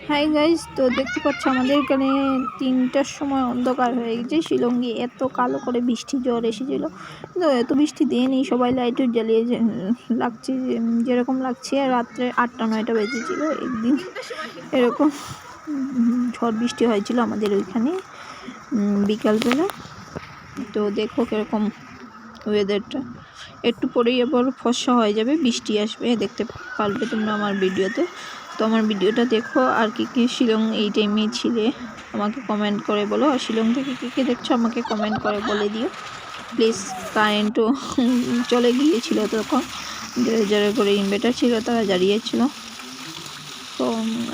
Hi guys, তো দেখতে পাচ্ছ আমাদের এখানে 3টার সময় অন্ধকার হয়ে গেছে। শিলংয়ে এত কালো করে বৃষ্টি ঝড় এসেছিল, কিন্তু এত বৃষ্টি দেয়নি। সবাই লাইট জ্বালিয়ে লাগছে, যেরকম লাগছে রাত্রে 8টা-9টা বেজেছিল। একদিন এরকম ঝড় বৃষ্টি হয়েছিল আমাদের ওইখানে বিকালবেলা। তো দেখো কিরকম ওয়েদারটা, একটু পরেই আবার ফর্সা হয়ে যাবে, বৃষ্টি আসবে, দেখতে পারবে তোমরা আমার ভিডিওতে। তো আমার ভিডিওটা দেখো। আর কি শিলং এই টাইমে ছিলে আমাকে কমেন্ট করে বলো, আর শিলং থেকে কে দেখছো আমাকে কমেন্ট করে বলে দিও প্লিজ। কারেন্টও চলে গিয়েছিল তখন, যারা করে ইনভার্টার ছিল তারা জ্বালিয়েছিল, তো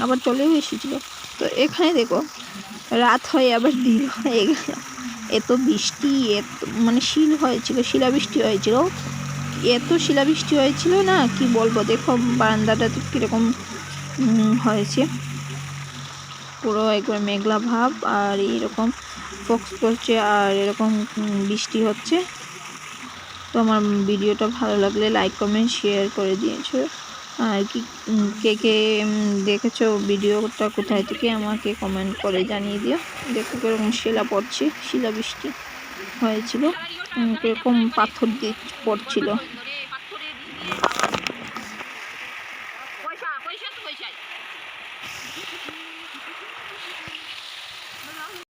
আবার চলেও এসেছিলো। তো এখানে দেখো রাত হয়ে আবার দিন হয়ে গেল। এত বৃষ্টি, এত মানে শিলাবৃষ্টি হয়েছিল, এত শিলাবৃষ্টি হয়েছিল না কি বলবো। দেখো বারান্দাটা তো কীরকম হয়েছে, পুরো একবার মেঘলা ভাব, আর এরকম ফক্স করছে, আর এরকম বৃষ্টি হচ্ছে। তো আমার ভিডিওটা ভালো লাগলে লাইক কমেন্ট শেয়ার করে দিয়েছো। আর কি কে কে দেখেছো ভিডিওটা কোথায় থেকে আমাকে কমেন্ট করে জানিয়ে দিও। দেখো কিরকম শিলাবৃষ্টি হয়েছিল, কিরকম পাথর দিয়ে পড়ছিল।